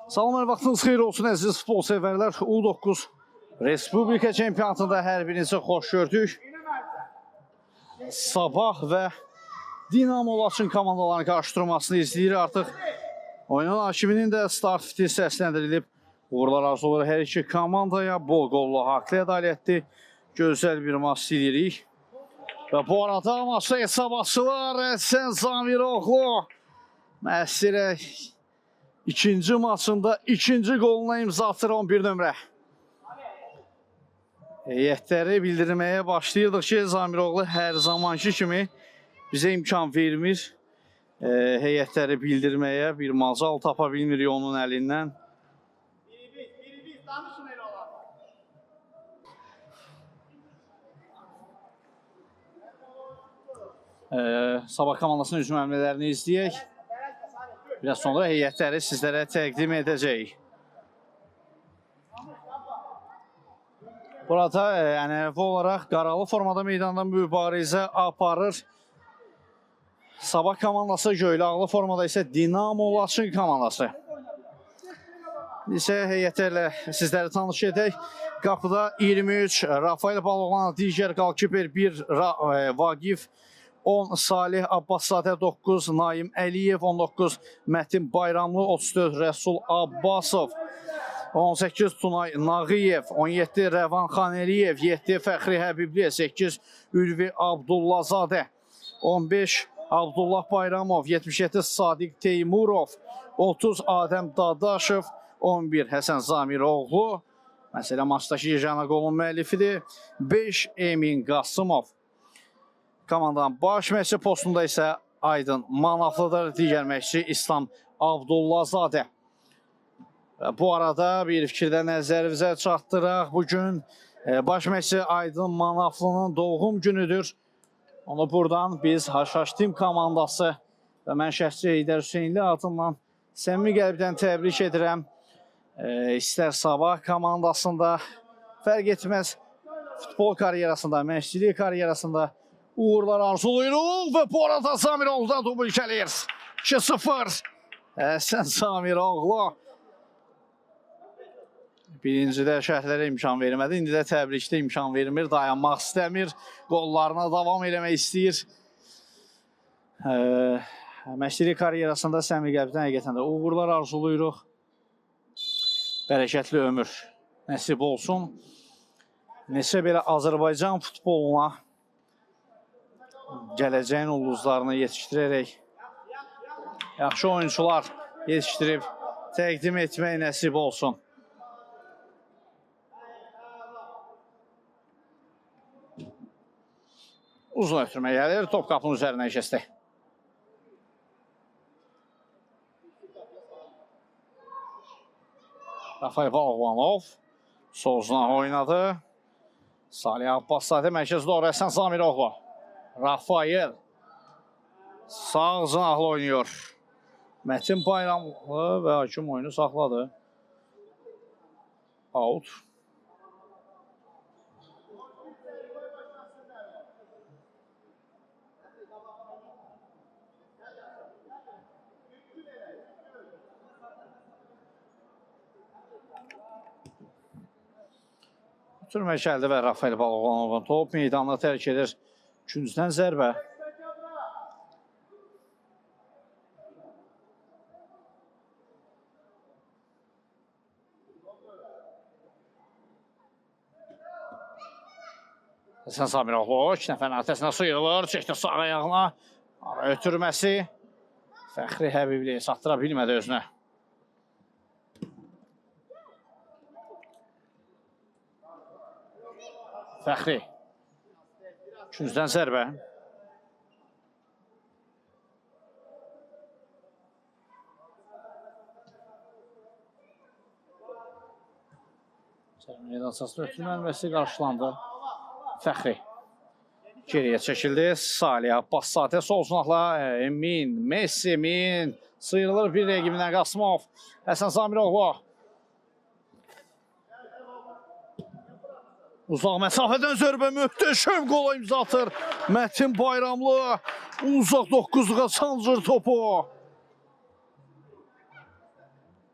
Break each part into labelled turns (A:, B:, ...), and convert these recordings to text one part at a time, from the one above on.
A: Salam, vaxtınız xeyir olsun əziz futbol sevərlər. U9 Respublika çempionatında hər birinizi xoş gördük. Sabah və Dinamo Laçın komandalarının qarşıdurmasını izləyir artıq. Oyunun hakiminin də start fiti səsləndirilib. Uğurlar arzu olur hər iki komandaya. Bol qollu haqlı ədalətli gözəl bir maç istəyirik. Və bu arada maçda hesabası var. Əhsən Zamiroğlu Məsirə İkinci maçında ikinci qoluna imza atır 11 nömrə. Heyətləri bildirməyə başlayırdıq ki, Zamiroğlu hər zamanki kimi bizə imkan vermir. Heyətləri bildirməyə bir macal tapa bilmirik onun əlindən. Sabah komandasının hücum əmrlərini izləyək. Biraz sonra heyətləri sizlərə təqdim edəcəyik. Burada ənənəvi olaraq qaralı formada meydanda mübarizə aparır. Sabah komandası, göylağlı formada isə Dinamo Laçın komandası. İsə heyətlərlə sizləri tanış edək. Qapıda 23 Rafael Baloğlan, digər qalkiper 1 Vagif, 10 Salih Abbaszadə, 9 Naim Əliyev, 19 Mətin Bayramlı, 34 Rəsul Abbasov, 18 Tunay Nağıyev, 17 Rəvan Xanəliyev, 7 Fəxri Həbibli, 8 Ülvi Abdullazadə, 15 Abdullah Bayramov, 77 Sadiq Teymurov, 30 Adəm Dadaşov, 11 Həsən Zamiroğlu, məsələ maçdakı yeganə qolun müəllifidir, 5 Emin Qasımov. Komandanın baş məşqçi postunda isə Aydın Manaflıdır, digər məşqçi İslam Abdullazadə. Bu arada bir fikirdə nəzərinizə çatdıraq. Bugün baş məşqçi Aydın Manaflının doğum günüdür. Onu buradan biz Haşhaş Tim komandası və mən şəxsi Heydər Hüseynli adından səmimi qəlbdən təbrik edirəm. İstər Sabah komandasında, fərq etməz futbol karyerasında, məşqçilik karyerasında uğurlar arzuluyuruq və bu arada Zamiroğlu'dan dubl gəlir. 2-0. Əhsən Zamiroğlu. Birincidə şərhlərə imkan vermədi. İndi də təbrikdə imkan vermir. Dayanmaq istəmir. Qollarına davam eləmək istəyir. Məşqçilik karyerasında səmimi qəlbdən həqiqətən də uğurlar arzuluyuruq. Bərəkətli ömür nəsib olsun. Neçə belə Azərbaycan futboluna gələcəyin ulduzlarını yetişdirərək yaxşı oyuncular yetişdirib təqdim etmək nəsib olsun. Uzun ötürmə gəlir, top qapının üzərindən keçdi. Rafael Baloğlanov soluna oynadı. Salih Abbaszadə mərkəz doğru Əhsən Zamiroğlu. Rafael sağ zınaqlı oynuyor. Mətin Bayramlı və hakim oyunu saxladı. Out. Türmək gəldi və Rafael Baloğlanovun top meydanına tərk edir. Küncdən zərbə. Əhsən Zamiroğlu 2 nəfərin artəsində sıyrılır. Çəkdi sağ ayağına. Ara ötürməsi. Fəxri Həbibli satdıra bilmədi özünə. Fəxri. Küncdən zərbə. Meydan əsaslı ötürməlməsi qarşılandı. Fəxri. Geriyə çəkildi. Salih Abbaszadə sol zınaqla Emin, Messi, Emin. Sıyrılır bir rəqibindən Qasımov. Əhsən Zamiroğlu. Uzaq məsafədən zərbə, möhtəşəm qola imza atır. Mətin Bayramlı uzaq 9'luğa sancır topu.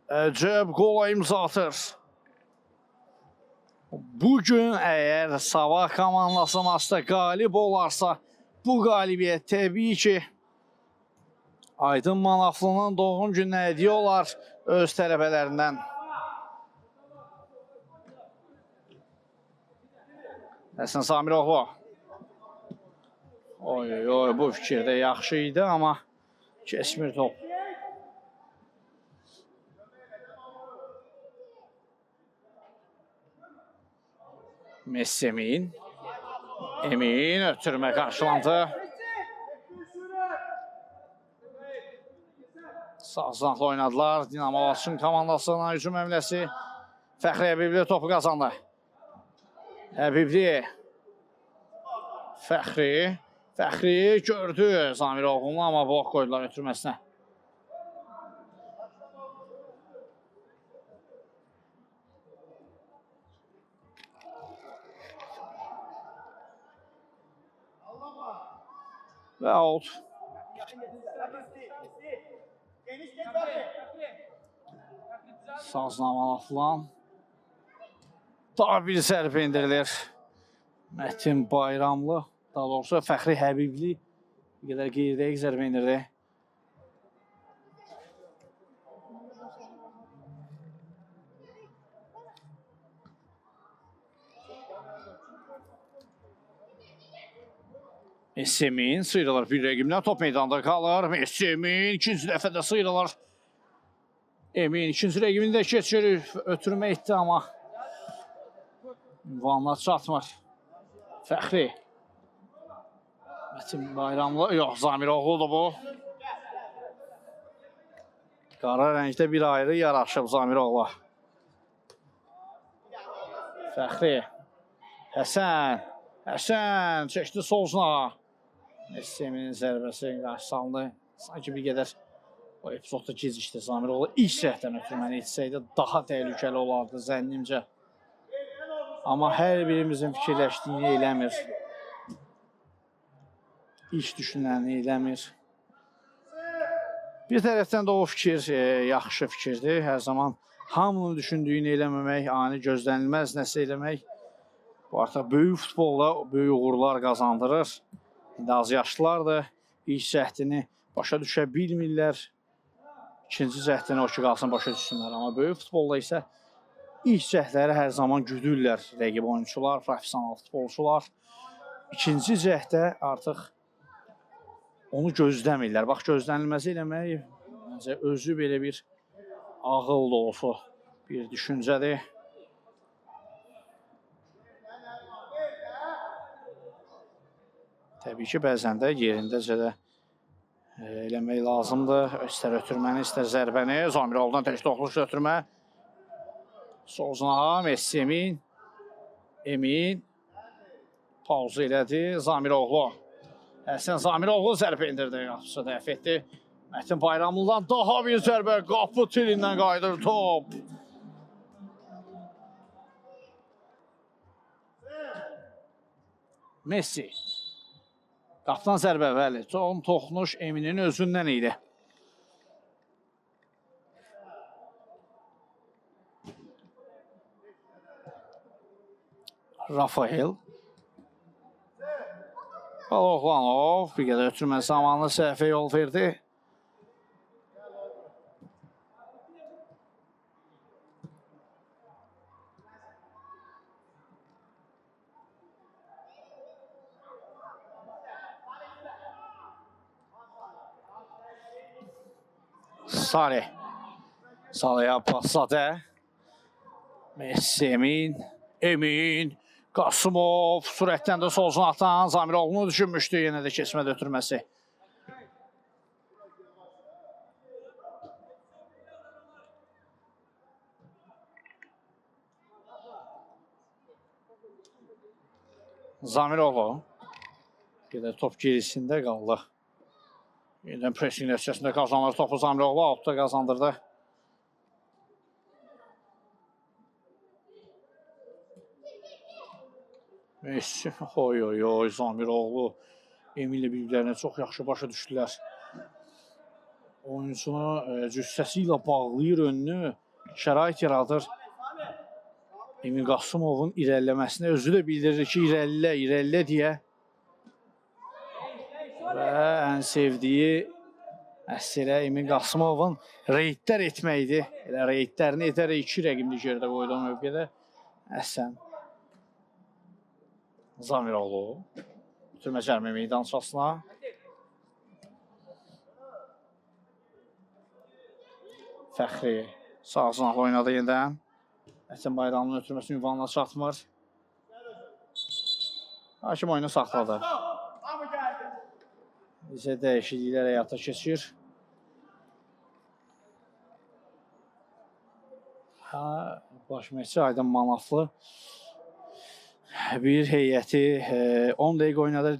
A: Əcəb qola imza atır. Bugün əgər Sabah komandası maçda qalib olarsa, bu qalibiyyət təbii ki, Aydın Manaflının doğum gününə hədiyyə olar öz tələbələrindən. Həsən Samiroğlu. Oy, bu fikir də yaxşı idi, amma keçmir top. Messi Emin ötürmə qarşılandı. Sağ oynadılar. Dinamo Laçın komandasına hücum əmləsi. Fəxri Həbibli topu qazandı. Həbibli. Fəxri gördü Zamiroğlu'nu, amma blok qoydular ötürməsinə. Və out. Sazlamalı atılan. Daha bir zərbə indirilir. Mətin Bayramlı, daha doğrusu Fəxri Həbibli bir qədər qeyri-dəqiq zərbə indirdi. Messi Emin sıyrılır bir rəqimdən, top meydanda qalır. Messi Emin ikinci dəfədə sıyrılır. Emin ikinci rəqimini də keçirir, ötürmə etdi, amma ünvanına çatmır. Fəxri. Mətin Bayramlı, yox, Zamiroğlu'dur bu. Qara rəngdə bir ayrı yaraşıb Zamiroğlu. Fəxri. Həsən çəkdi solcuna. Messi Eminin zərbəsi qarşılandı. Sanki bir qədər o epizodda gecikdi Zamiroğlu. İlk səhvdən ötürməni etsəydi daha təhlükəli olardı zənnimcə. Amma hər birimizin fikirləşdiyini eləmir. İlk düşünəni eləmir. Bir tərəfdən də o fikir yaxşı fikirdir. Hər zaman hamının düşündüyünü eləməmək, ani gözlənilməz nəsə eləmək. Bu artıq böyük futbolda böyük uğurlar qazandırır. İndi az yaşlılardır. İlk cəhdini başa düşə bilmirlər. İkinci cəhdini o ki qalsın başa düşsünlər. Amma böyük futbolda isə ilk cəhdləri hər zaman güdürlər rəqib oyuncular, professional futbolçular. İkinci cəhdə artıq onu gözləmirlər. Bax, gözlənilməzi eləmək məncə özü belə bir ağıl dolusu bir düşüncədir. Təbii ki, bəzən də yerindəcə də eləmək lazımdır. İstər ötürməni, istər zərbəni. Zamiroğlu'dan tək toxluş ötürmə. Solcuna Messi Emin pauzu elədi. Zamiroğlu. Həsən Zamiroğlu zərbə indirdi. Qapısı dəf etdi. Mətin Bayramlı'dan daha bir zərbə. Qapı tilindən qaydır top. Messi. Qapıdan zərbə, bəli. Son toxunuş Eminin özündən idi. Rafael. Baloğlanov bir qədər ötürmə zamanlı səhvə yol verdi. Salihə pasladı. Messi Emin. Qasımov sürətdən də solcuna atan Zamiroğlu'nu düşünmüşdü. Yenə də keçmədə ötürməsi. Zamiroğlu. Gedər top gerisində qaldı. Yeniden pressing nəticəsində qazanır topu Zamiroğlu. Outda qazandırdı. Messi, Zamiroğlu, Eminlə bir-birlərinə çox yaxşı başa düşdülər. oyuncunu cüssəsi ilə bağlayır önünü, şərait yaradır. Emin Qasımovun irəliləməsinə özü də bildirir ki, irəlilə deyə. Və ən sevdiyi əsərə Emin Qasımovun reydlər etməkdir. Elə reydlərini edərək 2 rəqimli yerdə qoydu o mövqedə. Həsən Zamiroğlu bitirmə cərmə meydançasına. Fəxri sağ cinahla oynadı yenidən. Həsən Bayramın ötürməsi ünvanına çatmır. Hakim oyunu saxladı. Bizə dəyişikliklər həyata keçir. Baş məşqçi Aydın Manaflı bir heyəti 10 dəqiqə oynadır.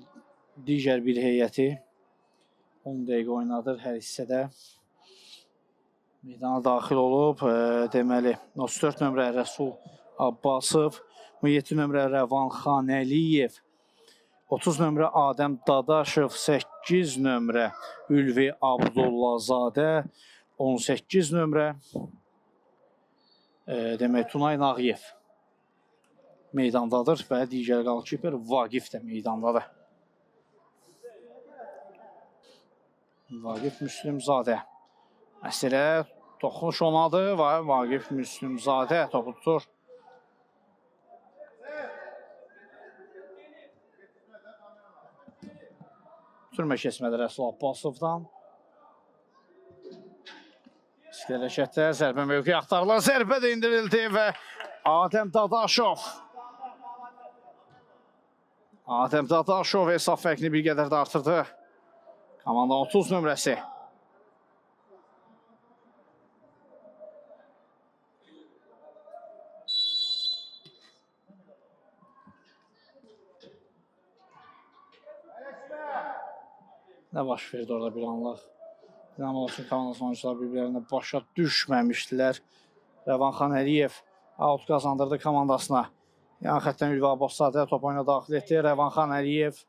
A: Digər bir heyəti 10 dəqiqə oynadır hər hissədə. Meydana daxil olub. Deməli, 34 nömrə Rəsul Abbasov, 17 nömrə Rəvan Xanəliyev, 30 nömrə Adəm Dadaşov, 8 nömrə Ülvi Abdullazadə, 18 nömrə demək Tunay Nağıyev meydandadır və digər qalkiper Vaqif də meydandadır. Vaqif Müslümzadə əsərə toxunuş onadır və Vaqif Müslümzadə topu tutur. Türmə keçmədə Rəsul Abbasovdan. İskil hərəkətlər, zərbə mövqeyi axtarılan, zərbə də indirildi və Adəm Dadaşov. Adəm Dadaşov hesab fərqini bir qədər də artırdı. Komanda 30 nömrəsi. Nə baş verdi orada bir anlıq? Dinamo Laçın komandasının oyuncuları bir-birlərinə başa düşməmişdilər. Rəvan Xanəliyev out qazandırdı komandasına. Yan xəttdən Ülvi Abbaszadə top oyuna daxil etdi. Rəvan Xanəliyev.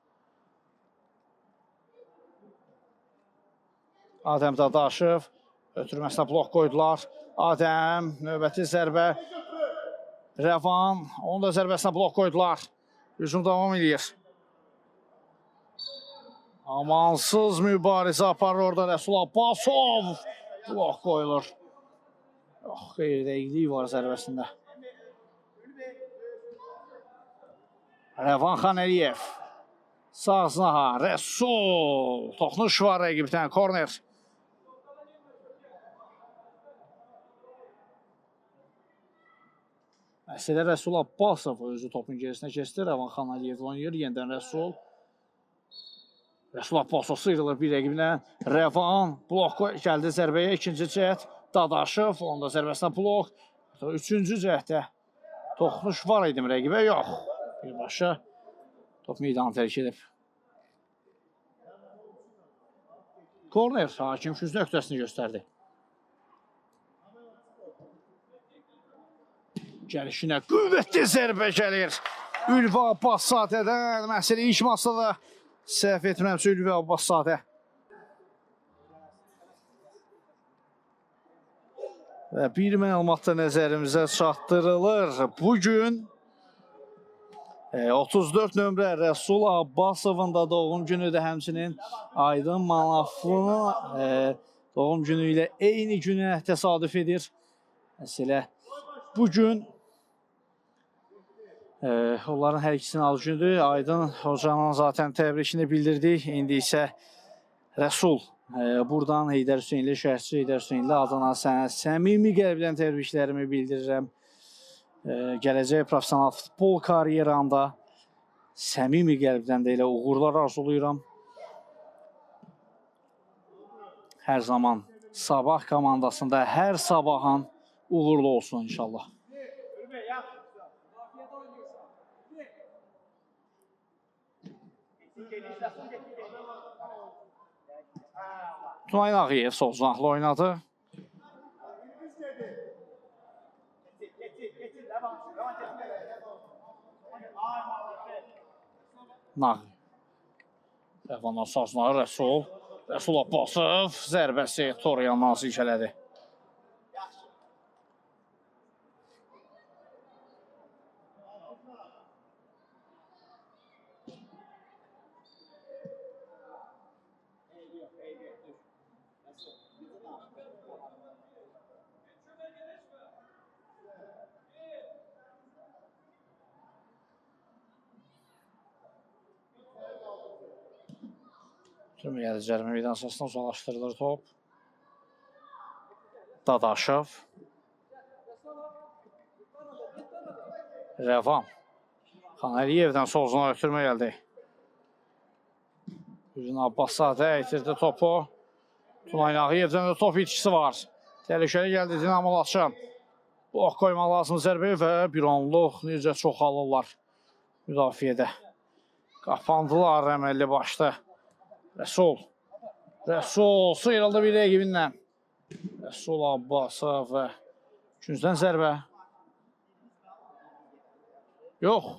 A: Adəm Dadaşov ötürməsinə blok qoydular. Adəm, növbəti zərbə. Rəvan, onun da zərbəsinə blok qoydular. Hücum davam edir. Amansız mübarizə aparır orada Rəsul Abbasov. Blok qoyulur. Xeyrdəyiklik var zərbəsində. Rəvan Xanəliyev. Sağ zinaha Rəsul. Toxunuş var rəqibdən, korner. Məsələ Rəsul Abbasov özü topun gerisinə keçdi. Rəvan Xanəliyev oynayır. Yenidən Rəsul. Rəsul Abbasov sıyrılır bir rəqibinə. Rəvan blok gəldi zərbəyə. İkinci cəhət Dadaşov. Onda zərbəsinə blok. Üçüncü cəhətdə toxunuş var idim rəqibə. Yox. Birbaşa top meydanı tərk edib. Korner. Hakim güc nöqtəsini göstərdi. Gəlişinə qüvvətli zərbə gəlir. Ülvi Abbaszadədən. Məsələ ilk masada səhv etmirəmsə Ülvi Abbaszadə. Və bir məlumat da nəzərimizə çatdırılır. Bugün 34 nömrə Rəsul Abbasovun da doğum günüdür. Həmçinin Aydın Manaflının doğum günü ilə eyni günə təsadüf edir. Məsələ bugün onların hər ikisinin ad günüdür. Aydın hocanın zaten təbrikini bildirdik. İndi isə Rəsul. Buradan Heydər Hüseynli, şəhərçi Heydər Hüseynli adına sənə səmimi qəlbdən təbriklərimi bildirirəm. Gələcək profesional futbol karyeranda səmimi qəlbdən də elə uğurlar arzulayıram. Hər zaman Sabah komandasında hər sabahın uğurlu olsun inşallah. Tunay Nağıyev sol cinahla oynadı. Nağıyev. Rəvandan sağ cinahı Rəsul. Rəsul Abbasov zərbəsi Toryandan silkələdi. Gəldi cərimə meydansasından uzaqlaşdırılır top. Dadaşov. Rəvan. Xanəliyevdən sol zona ötürmə gəldi. Üzün Abbaszadə itirdi topu. Tunay Nağıyevdən də top itkisi var. Təhlükəli gəldi Dinamo Laçın. Bloq qoymaq lazım zərbə və bir onluq necə çoxalırlar müdafiədə. Qapandılar əməlli başda. Rəsul. Rəsul sıyrıldı bir rəqibindən. Rəsul Abbasov və ikinciden zərbə. Yox.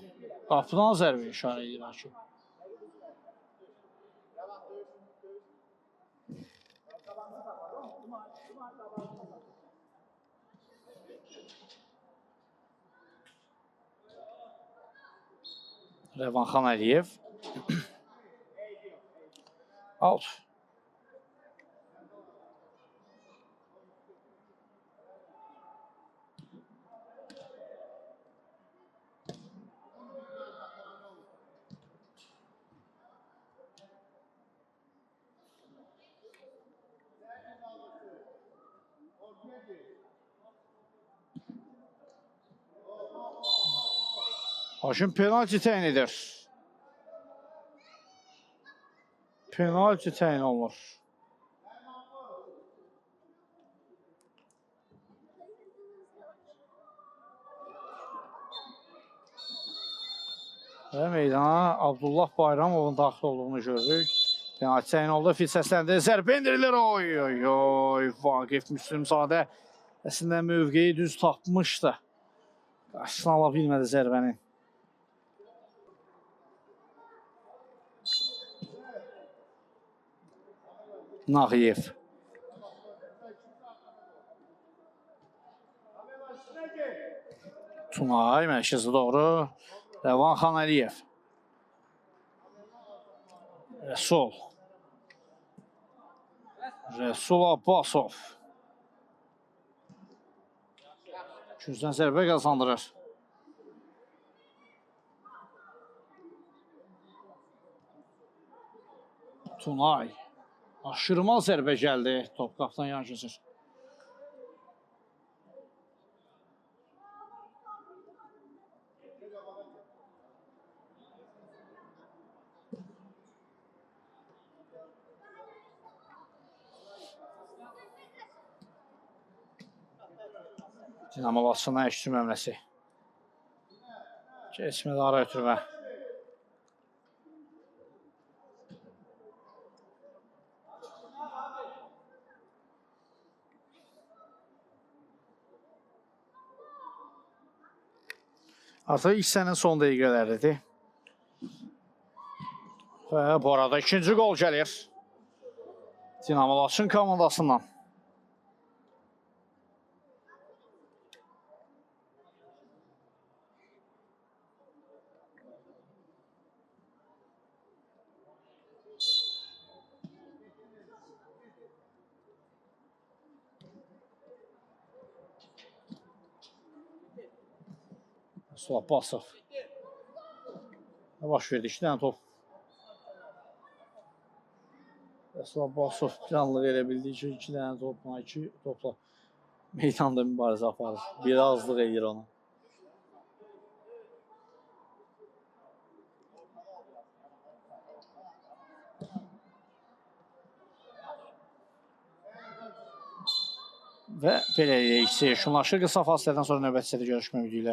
A: Qapıdan zərbə işarə edir hakim. Rəvan Xanəliyev. Out. Hakim penalti təyin edir. Penalti təyin olunur. Və meydana Abdullah Bayramovun daxil olduğunu görürük. Penalti təyin oldu. Fil səsləndi. Zərbə indirilir. Oy, oy, oy. Vaqif Müslümzadə əslində mövqeyi düz tapmışdı. Qarşısını ala bilmədi zərbənin. Nağıyev. Tunay mərkəzi doğru. Rəvan Xanəliyev. Rəsul. Rəsul Abbasov. Küzdən zərbə qazandırır. Tunay. Aşırma zərbə gəldi. Top qapıdan yan keçir. Dinamo Laçından əşçi məmləsi. Keçmədə ara ötürmə. Artıq ilk sənin son dəqiqələridir. Və bu arada ikinci gol gəlir. Dinamo Laçın komandasından. Rəsul Abbasov. Nə baş verdi? 2 dənə top. Rəsul Abbasov planlıq elə bildi ki, 2 dənə topla, 2 topla meydanda mübarizə aparır. Bir azlıq edir ona. Və belə şunlaşır qısa fasilədən sonra növbəti hissədə görüşmək ümidilə.